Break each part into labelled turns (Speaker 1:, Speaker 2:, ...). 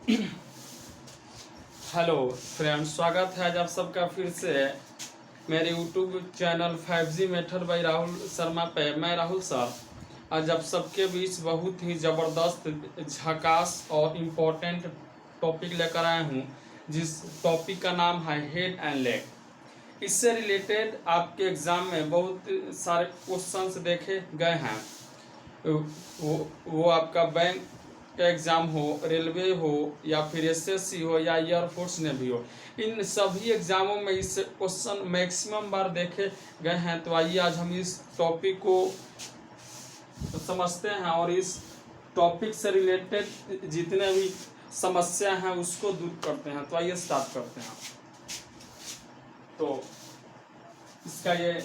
Speaker 1: Hello friends, स्वागत है आज आप सबका फिर से मेरे YouTube channel 5G method by Rahul Sharma पे। मैं राहुल सर आज आप सबके बीच बहुत ही ज़बरदस्त, झकास और इम्पोर्टेंट टॉपिक लेकर आया हूँ, जिस टॉपिक का नाम है हेड एंड लेग। इससे रिलेटेड आपके एग्ज़ाम में बहुत सारे क्वेश्चंस देखे गए हैं। वो आपका बैंक का एग्ज़ाम हो, रेलवे हो, या फिर एसएससी हो, या एयरफोर्स नेवी हो, इन सभी एग्ज़ामों में इस क्वेश्चन मैक्सिमम बार देखे गए हैं। तो आइए आज हम इस टॉपिक को समझते हैं और इस टॉपिक से रिलेटेड जितने भी समस्या हैं उसको दूर करते हैं। तो आइए स्टार्ट करते हैं। तो इसका ये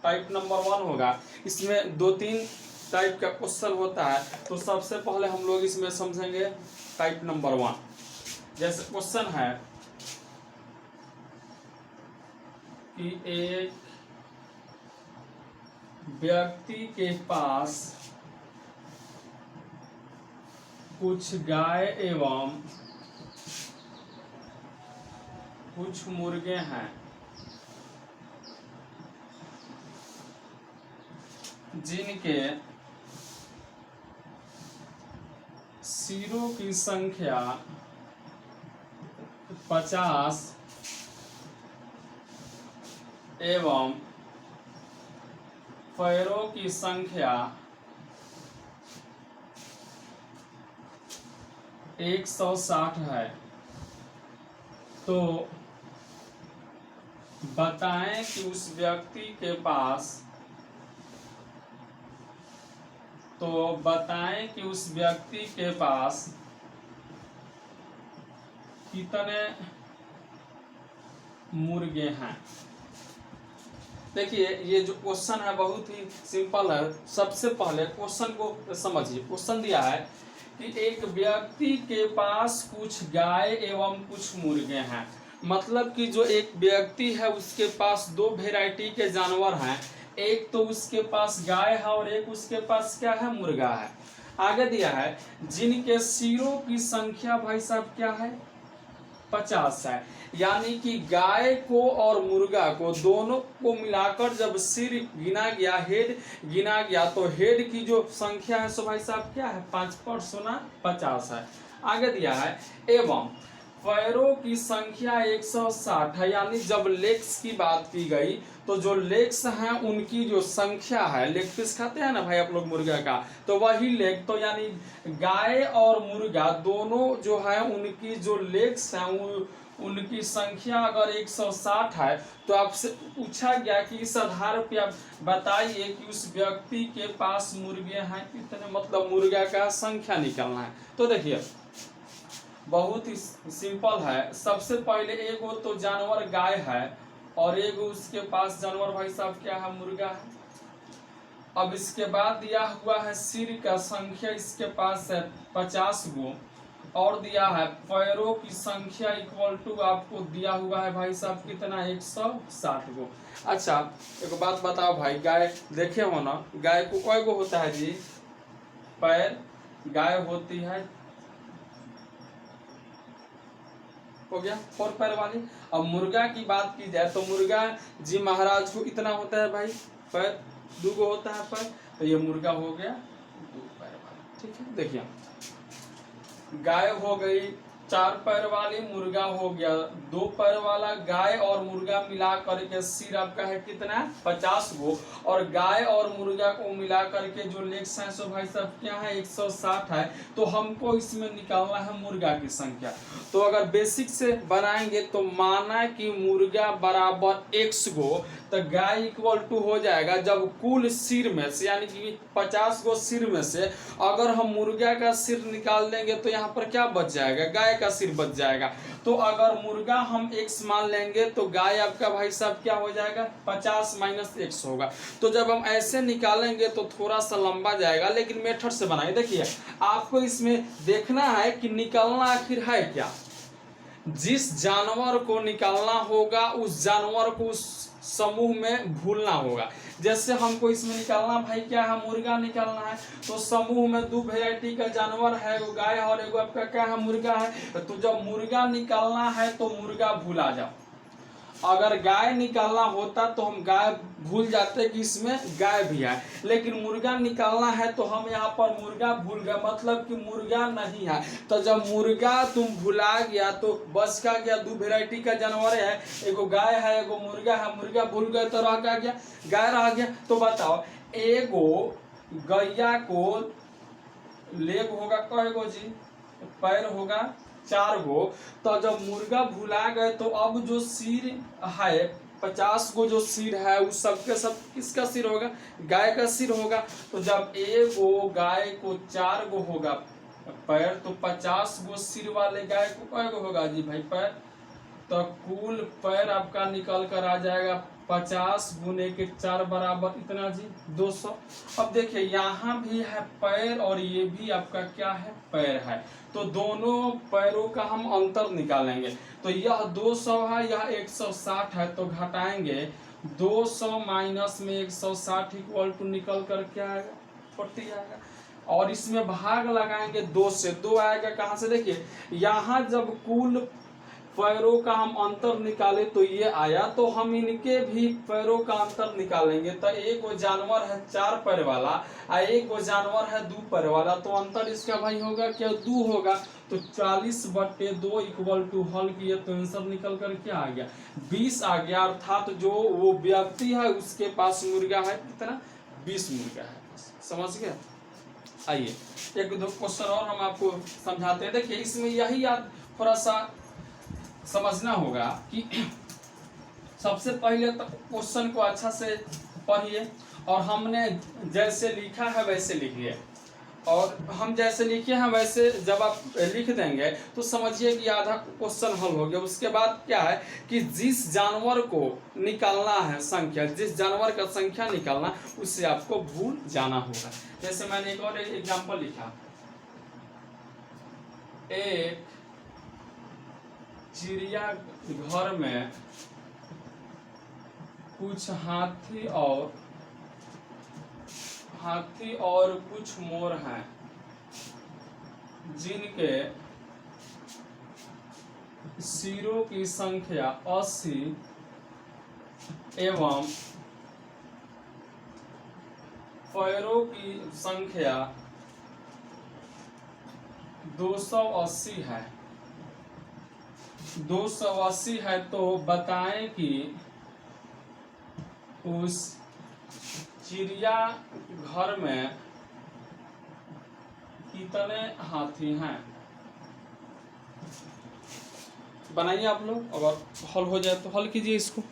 Speaker 1: टाइप नंबर 1 होगा। इसमें 2-3 टाइप का क्वेश्चन होता है। तो सबसे पहले हम लोग इसमें समझेंगे टाइप नंबर 1। जैसे क्वेश्चन है कि एक व्यक्ति के पास कुछ गाय एवं कुछ मुर्गे हैं, जिनके सिरों की संख्या 50 एवं पैरों की संख्या 160 है। तो बताएं कि उस व्यक्ति के पास कितने मुर्गे हैं। देखिए, ये जो क्वेश्चन है बहुत ही सिंपल है। सबसे पहले क्वेश्चन को समझिए। क्वेश्चन दिया है कि एक व्यक्ति के पास कुछ गाय एवं कुछ मुर्गे हैं। मतलब कि जो एक व्यक्ति है उसके पास 2 वेराइटी के जानवर हैं। एक तो उसके पास गाय है और एक उसके पास क्या है, मुर्गा है। आगे दिया है जिनके सिरों की संख्या भाई साहब क्या है, 50 है। यानी कि गाय को और मुर्गा को दोनों को मिलाकर जब सिर गिना गया, हेड गिना गया, तो हेड की जो संख्या है सो भाई साहब क्या है, 5 पर 50 है। आगे दिया है एवं पैरों की संख्या 160 है। यानी जब लेग्स की बात की गई तो जो लेग्स हैं उनकी जो संख्या है, लेग पीस खाते हैं ना भाई आप लोग मुर्गा का, तो वही लेग, तो यानी गाय और मुर्गा दोनों जो है उनकी जो लेग्स हैं उनकी संख्या अगर 160 है, तो आपसे पूछा गया कि इस आधार पे आप बताइए कि उस व्यक्ति के पास मुर्गे हैं कितने, मतलब मुर्गा का संख्या निकालना है। तो देखिए बहुत ही सिंपल है। सबसे पहले एगो तो जानवर गाय है और एगो उसके पास जानवर भाई साहब क्या है, मुर्गा है। अब इसके बाद दिया हुआ है सिर का संख्या, इसके पास है 50 गो, और दिया है पैरों की संख्या इक्वल टू आपको दिया हुआ है भाई साहब कितना, 160 गो। अच्छा एक बात बताओ भाई, गाय देखे हो ना, गाय को कई गो होता है जी, पैर। गाय होती है, हो गया 4 पैर वाली। अब मुर्गा की बात की जाए तो मुर्गा जी महाराज को इतना होता है भाई, पैर 2 गो होता है पैर, तो ये मुर्गा हो गया 2 पैर वाला। ठीक है, देखिए गाय हो गई 4 पैर वाली, मुर्गा हो गया 2 पैर वाला। गाय और मुर्गा मिला करके सिर आपका है कितना, 50 गो, और गाय और मुर्गा को मिला करके जो लेग्स हैं सो भाई साहब क्या है, 160 है। तो हमको इसमें निकालना है मुर्गा की संख्या। तो अगर बेसिक से बनाएंगे तो माना कि मुर्गा बराबर x गो, तो गाय इक्वल टू हो जाएगा, जब कुल सिर में से यानी कि 50 गो सिर में से अगर हम मुर्गा का सिर निकाल देंगे तो यहाँ पर क्या बच जाएगा, गाय का सिर बच जाएगा। तो अगर मुर्गा हम x मान लेंगे तो गाय आपका भाई साहब क्या हो जाएगा, 50 माइनस x होगा। तो जब हम ऐसे निकालेंगे तो थोड़ा सा लंबा जाएगा, लेकिन मेथड से बनाए। देखिए आपको इसमें देखना है कि निकालना आखिर है क्या। जिस जानवर को निकालना होगा उस जानवर को उस समूह में भूलना होगा। जैसे हमको इसमें निकालना भाई क्या है, मुर्गा निकालना है। तो समूह में दो वेराइटी का जानवर है, एगो गाय और एगो आपका क्या है, मुर्गा है। तो जब मुर्गा निकालना है तो मुर्गा भूला जाओ, अगर गाय निकालना होता तो हम गाय भूल जाते कि इसमें गाय भी है, लेकिन मुर्गा निकालना है तो हम यहाँ पर मुर्गा भूल गए, मतलब कि मुर्गा नहीं है। तो जब मुर्गा तुम भुला गया तो बच का गया, दो वेराइटी का जानवर है, एगो गाय है एगो मुर्गा है। मुर्गा भूल गए तो रह क्या गया, गाय रह गया। तो बताओ एगो गैया को लेग होगा कएगो जी, पैर होगा 4 गो। तो जब मुर्गा भुला गए तो अब जो सिर है 50 गो जो सिर है उस सबके सब किसका सिर होगा, गाय का सिर होगा। तो जब एगो गाय को 4 गो होगा पैर, तो 50 गो सिर वाले गाय को कय गो होगा जी भाई पैर। तो कुल पैर आपका निकल कर आ जाएगा 50 गुने के 4 बराबर इतना जी 200। अब देखिए यहाँ भी है पैर और ये भी आपका क्या है, पैर है। तो दोनों पैरों का हम अंतर निकालेंगे। तो यह 200 है, यह 160 है, तो घटाएंगे 200 माइनस में 160 इक्वल टू निकल कर क्या आएगा, 40 आएगा। और इसमें भाग लगाएंगे 2 से, 2 आएगा कहाँ से, देखिए यहाँ जब कुल पैरों का हम अंतर निकाले तो ये आया, तो हम इनके भी पैरों का अंतर निकालेंगे। तो एक वो जानवर है 4 पैर वाला और एक वो जानवर है 2 पैर वाला, तो अंतर इसका भाई होगा क्या, 2 होगा। तो 40/2 इक्वल टू हल किए तो आंसर निकल कर क्या आ गया, 20 आ गया। अर्थात जो वो व्यक्ति है उसके पास मुर्गा है कितना, 20 मुर्गा है। समझ गए। आइए एक दो क्वेश्चन और हम आपको समझाते हैं। देखिए इसमें यही आप थोड़ा सा समझना होगा कि सबसे पहले तो क्वेश्चन को अच्छा से पढ़िए और हमने जैसे लिखा है वैसे लिखिए, और हम जैसे लिखे हैं वैसे जब आप लिख देंगे तो समझिए कि आधा क्वेश्चन हल हो गया। उसके बाद क्या है कि जिस जानवर को निकालना है संख्या, जिस जानवर का संख्या निकालना, उससे आपको भूल जाना होगा। जैसे मैंने एक और एग्जांपल लिखा, एक चिड़िया घर में कुछ हाथी और कुछ मोर हैं, जिनके सिरों की संख्या 80 एवं पैरों की संख्या 280 है। 280 है, तो बताएं कि उस चिड़िया घर में कितने हाथी हैं। बनाइए आप लोग, अगर हल हो जाए तो हल कीजिए इसको।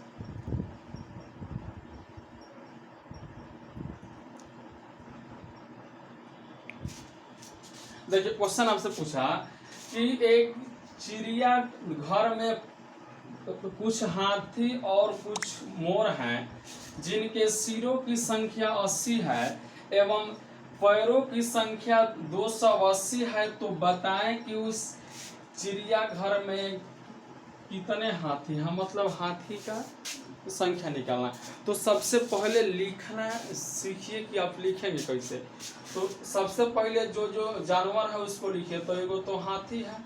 Speaker 1: देखिए क्वेश्चन आपसे पूछा कि एक चिड़िया घर में कुछ हाथी और कुछ मोर हैं, जिनके सिरों की संख्या 80 है एवं पैरों की संख्या 280 है, तो बताएं कि उस चिड़िया घर में कितने हाथी हैं, मतलब हाथी का संख्या निकालना। तो सबसे पहले लिखना सीखिए कि आप लिखेंगे कैसे। तो सबसे पहले जो जो जानवर है उसको लिखिए। तो एगो तो हाथी है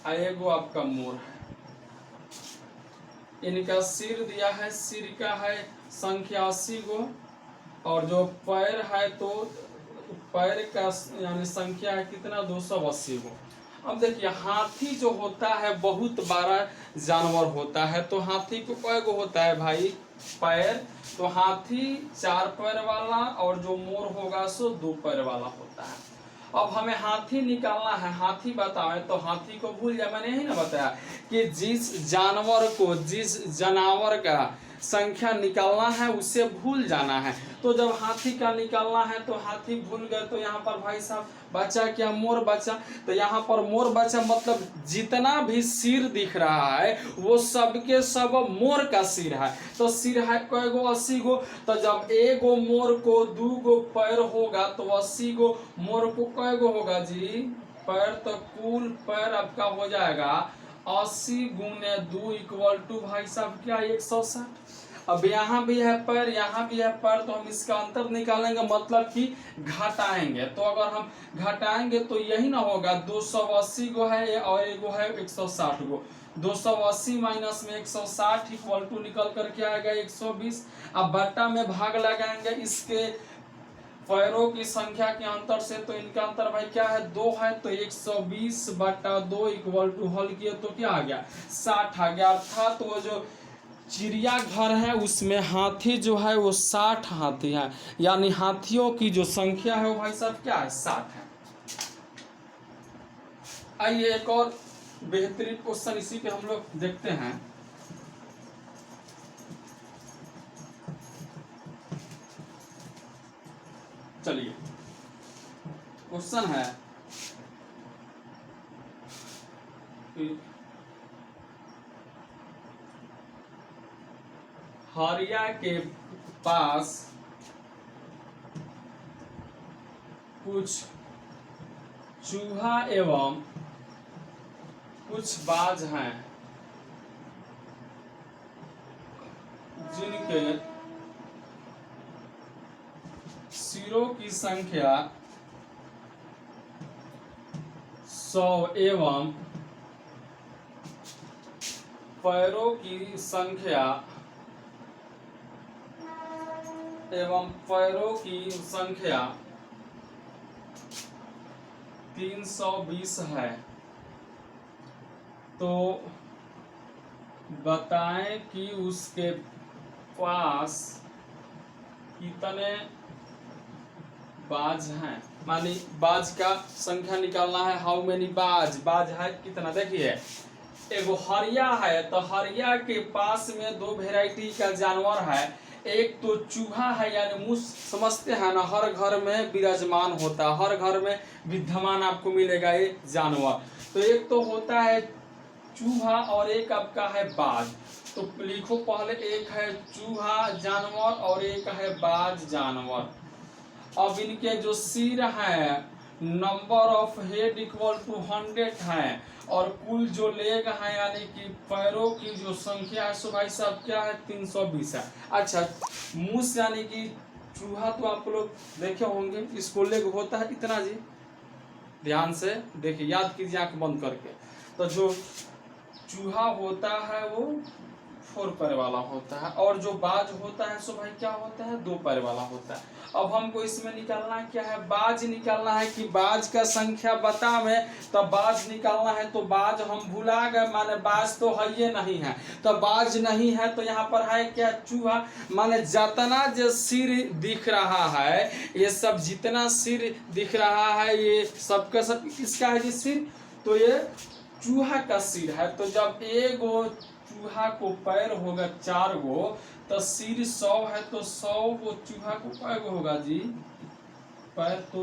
Speaker 1: और एगो आपका मोर है, इनका सिर दिया है, सिर का है संख्या 80 गो, और जो पैर है तो पैर का यानी संख्या है कितना, 280 गो। अब देखिए हाथी जो होता है बहुत बड़ा जानवर होता है, तो हाथी को कै गो होता है भाई, पैर। तो हाथी 4 पैर वाला और जो मोर होगा सो 2 पैर वाला होता है। अब हमें हाथी निकालना है, हाथी बताएं तो हाथी को भूल जाए। मैंने यही ना बताया कि जिस जानवर को, जिस जानवर का संख्या निकालना है उसे भूल जाना है। तो जब हाथी का निकालना है तो हाथी भूल गए, तो यहाँ पर भाई साहब बचा क्या, मोर बचा। तो यहाँ पर मोर बचा, मतलब जितना भी सिर दिख रहा है वो सबके सब मोर का सिर है। तो सिर है कै गो, 80 गो। तो जब एगो मोर को 2 गो पैर होगा तो 80 गो मोर को कै गो होगा जी, पैर। तो कुल पैर आपका हो जाएगा 80 गुने 2 इक्वल टू भाई साहब क्या, 160। अब यहाँ भी है पैर, यहाँ भी है पैर, तो हम इसका अंतर निकालेंगे, मतलब कि घटाएंगे। तो अगर हम घटाएंगे तो यही ना होगा, 280 गो है और एगो है 160 गो। 280 माइनस में 160 इक्वल टू निकल करके आएगा 120। अब बट्टा में भाग लगाएंगे इसके पैरों की संख्या के अंतर से, तो इनका अंतर भाई क्या है, 2 है, तो 120/2 इक्वल टू हल किया तो क्या आ गया, 60 आ गया। अर्थात वो जो चिड़ियाघर है उसमें हाथी जो है वो 60 हाथी है, यानी हाथियों की जो संख्या है वो भाई साहब क्या है, 60 है। आइए एक और बेहतरीन क्वेश्चन इसी पे हम लोग देखते हैं। चलिए क्वेश्चन है हरिया के पास कुछ चूहा एवं कुछ बाज हैं जिनके सिरों की संख्या 100 एवं पैरों की संख्या 320 है, तो बताएं कि उसके पास कितने बाज हैं। मानी बाज का संख्या निकालना है, हाउ मेनी बाज है कितना। देखिए एगो हरिया है, तो हरिया के पास में 2 वेराइटी का जानवर है। एक तो चूहा है, यानी मुझ समझते हैं ना, हर घर में विराजमान होता है, हर घर में विद्यमान आपको मिलेगा ये जानवर। तो एक तो होता है चूहा और एक आपका है बाज। तो लिखो पहले, एक है चूहा जानवर और एक है बाज जानवर। अब इनके जो सिर है, number of head equal to 100 है, और कुल जो लेग है यानी कि पैरों की जो संख्या है सो भाई साहब क्या है, 320 है। अच्छा, मूस यानी कि चूहा तो आप लोग देखे होंगे, इसको लेग होता है इतना जी, ध्यान से देखिए, याद कीजिए आंख बंद करके। तो जो चूहा होता है वो 4 पैर वाला होता है, और जो बाज होता है सो भाई क्या होता है, 2 पैर वाला होता है। अब हमको इसमें निकालना क्या है, बाज निकालना है कि बाज का संख्या बता में, तो बाज निकालना है। तो बाज हम भुला गए, माने बाज तो है ये नहीं है, तो बाज नहीं है, तो यहाँ पर है क्या, चूहा। माने जितना जो सिर दिख रहा है, ये सब जितना सिर दिख रहा है ये सबका सब किसका है जी, सिर। तो ये चूहा का सिर है। तो जब एगो चूहा को पैर होगा 4 गो, तो सिर 100 है, तो 100 गो चूहा को कै गो होगा जी, पैर। तो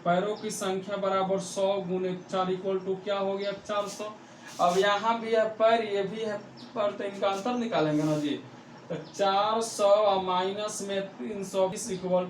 Speaker 1: पैरों की संख्या बराबर 100 गुने 4 इक्वल टू क्या हो गया, 400। अब यहाँ भी है पैर, ये भी है पैर, तो इनका अंतर निकालेंगे ना जी। तो 400 माइनस में 320 इक्वल